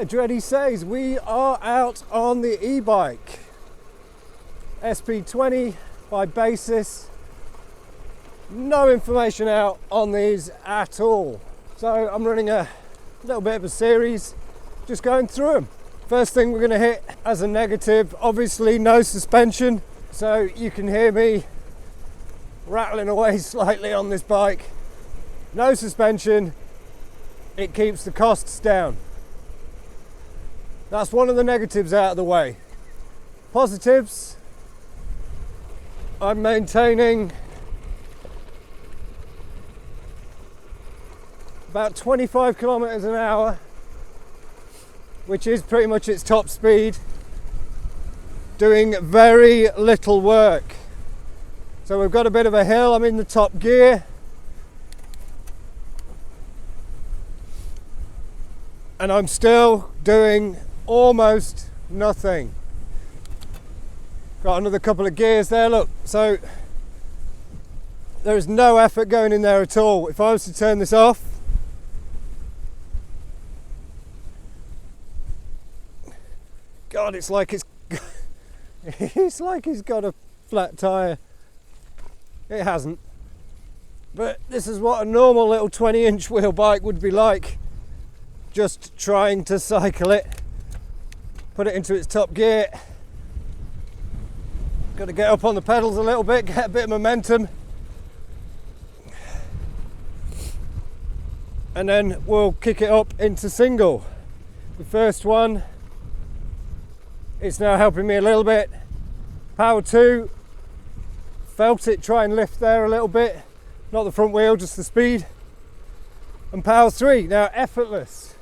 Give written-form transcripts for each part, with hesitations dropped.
Right, Dreddy says we are out on the e-bike. SP20 by basis. No information out on these at all. So I'm running a little bit of a series, just going through them. First thing we're going to hit as a negative, obviously no suspension. So you can hear me rattling away slightly on this bike. No suspension, it keeps the costs down. That's one of the negatives out of the way. Positives, I'm maintaining about 25 kilometers an hour, which is pretty much its top speed, doing very little work. So we've got a bit of a hill, I'm in the top gear. And I'm still doing almost nothing. Got another couple of gears there, look. So there is no effort going in there at all. If I was to turn this off, God, it's like it's like it's got a flat tire. It hasn't. But this is what a normal little 20-inch wheel bike would be like. Just trying to cycle it. Put it into its top gear. Got to get up on the pedals a little bit, get a bit of momentum. And then we'll kick it up into single. The first one, it's now helping me a little bit. Power 2, felt it try and lift there a little bit. Not the front wheel, just the speed. And power 3, now effortless.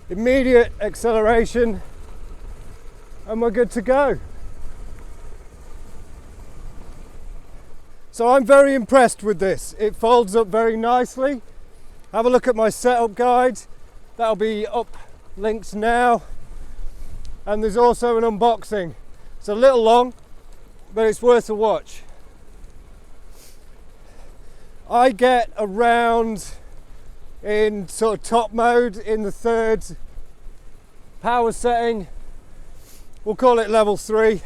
Immediate acceleration, and we're good to go. So I'm very impressed with this. It folds up very nicely. Have a look at my setup guide. That'll be up links now. And there's also an unboxing. It's a little long, but it's worth a watch. I get around in sort of top mode in the third power setting. We'll call it level 3.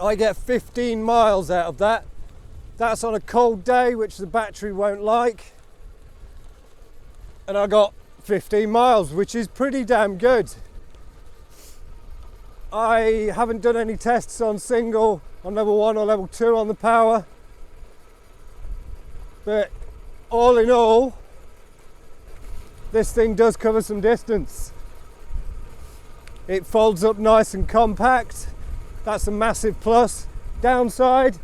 I get 15 miles out of that. That's on a cold day, which the battery won't like. And I got 15 miles, which is pretty damn good. I haven't done any tests on single, on level 1 or level 2 on the power. But all in all, this thing does cover some distance. It folds up nice and compact. That's a massive plus. Downside,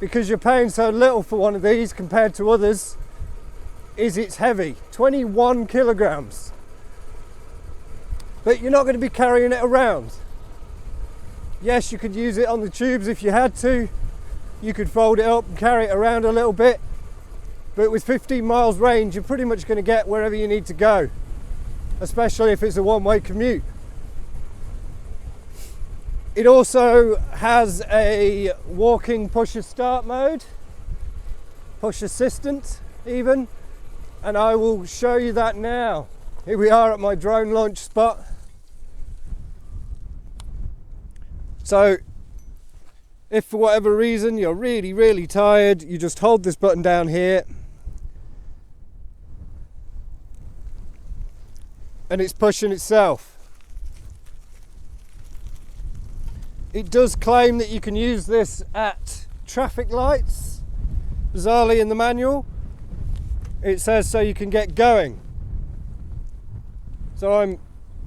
because you're paying so little for one of these compared to others, is it's heavy, 21 kilograms. But you're not going to be carrying it around. Yes, you could use it on the tubes if you had to. You could fold it up and carry it around a little bit. But with 15 miles range, you're pretty much going to get wherever you need to go, especially if it's a one-way commute. It also has a walking push start mode, push assistant even, and I will show you that now. Here we are at my drone launch spot. So if for whatever reason you're really tired, you just hold this button down here and it's pushing itself. It does claim that you can use this at traffic lights. Bizarrely in the manual, it says so you can get going. So I'm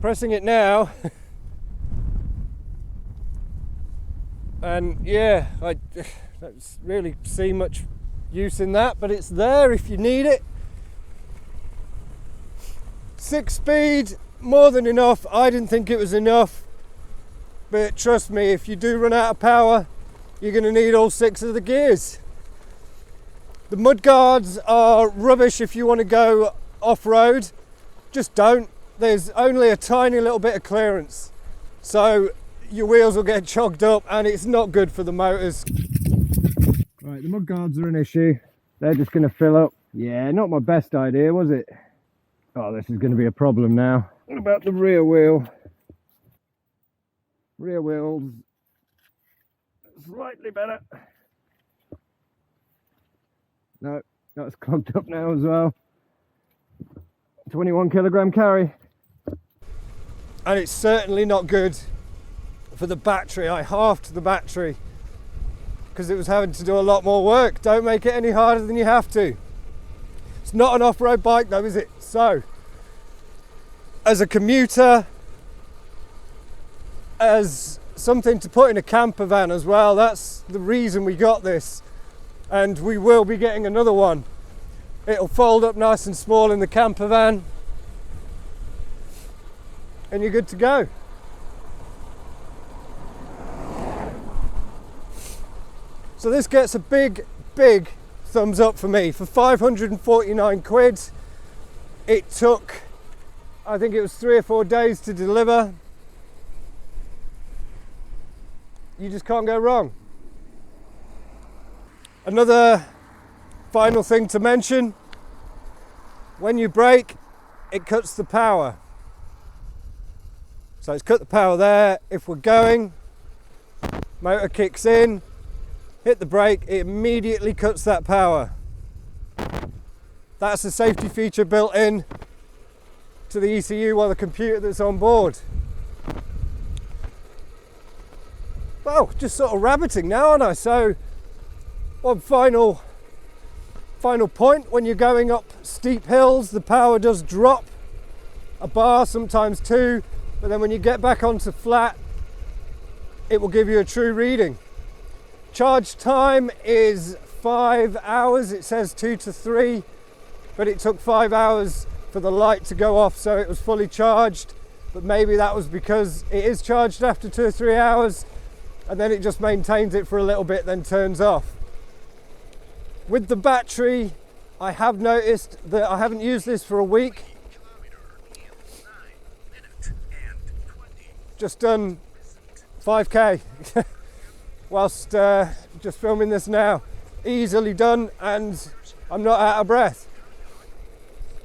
pressing it now. And yeah, Don't really see much use in that, but it's there if you need it. 6 speed, more than enough. I didn't think it was enough, but trust me, if you do run out of power, you're going to need all 6 of the gears. The mud guards are rubbish if you want to go off-road. Just don't. There's only a tiny little bit of clearance, so your wheels will get chogged up and it's not good for the motors. Right, the mud guards are an issue. They're just going to fill up. Yeah, not my best idea, was it? Oh, this is going to be a problem now. What about the rear wheel? Rear wheel's slightly better. No, that's clogged up now as well. 21 kilogram carry. And it's certainly not good for the battery. I halved the battery because it was having to do a lot more work. Don't make it any harder than you have to. It's not an off-road bike though, is it? So, as a commuter, as something to put in a camper van as well, that's the reason we got this. And we will be getting another one. It'll fold up nice and small in the camper van, and you're good to go. So this gets a big thumbs up for me. For 549 quid, it took, I think it was 3 or 4 days to deliver. You just can't go wrong. Another final thing to mention, when you brake, it cuts the power. So it's cut the power there. If we're going, motor kicks in, hit the brake, it immediately cuts that power. That's a safety feature built in to the ECU or the computer that's on board. Well, just sort of rabbiting now, aren't I? So, one final point, when you're going up steep hills, the power does drop a bar, sometimes 2, but then when you get back onto flat, it will give you a true reading. Charge time is 5 hours. It says 2 to 3, but it took 5 hours for the light to go off, so it was fully charged. But maybe that was because it is charged after 2 or 3 hours, and then it just maintains it for a little bit, then turns off. With the battery, I have noticed that I haven't used this for a week. Just done 5k whilst just filming this now. Easily done, and I'm not out of breath.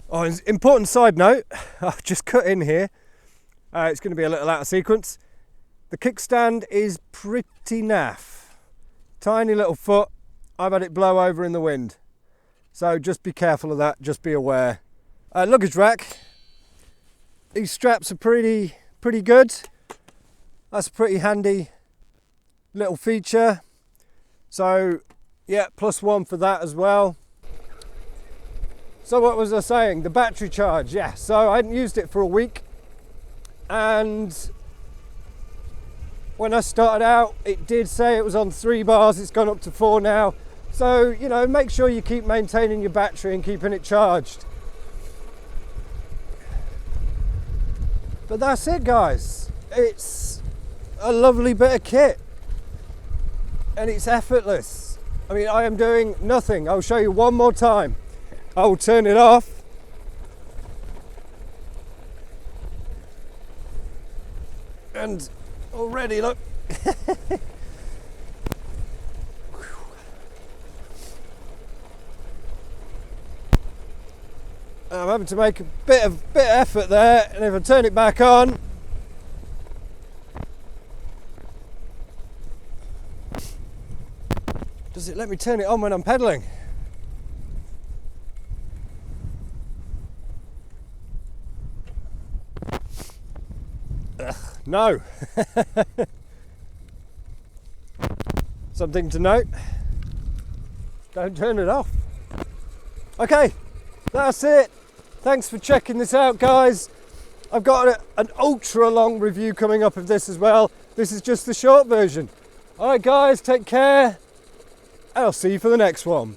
Oh, an important side note, I've just cut in here. It's going to be a little out of sequence. The kickstand is pretty naff. Tiny little foot. I've had it blow over in the wind. So just be careful of that, just be aware. Luggage rack. These straps are pretty good. That's a pretty handy little feature. So yeah, +1 for that as well. So what was I saying? The battery charge, yeah. So I hadn't used it for a week, and when I started out, it did say it was on 3 bars. It's gone up to 4 now. So, you know, make sure you keep maintaining your battery and keeping it charged. But that's it, guys. It's a lovely bit of kit, and it's effortless. I mean, I am doing nothing. I'll show you one more time. I will turn it off. And already, look. I'm having to make a bit of effort there, and if I turn it back on, does it let me turn it on when I'm pedaling? No. Something to note, don't turn it off. Okay, that's it. Thanks for checking this out, guys. I've got an ultra long review coming up of this as well. This is just the short version. All right, guys, take care. and I'll see you for the next one.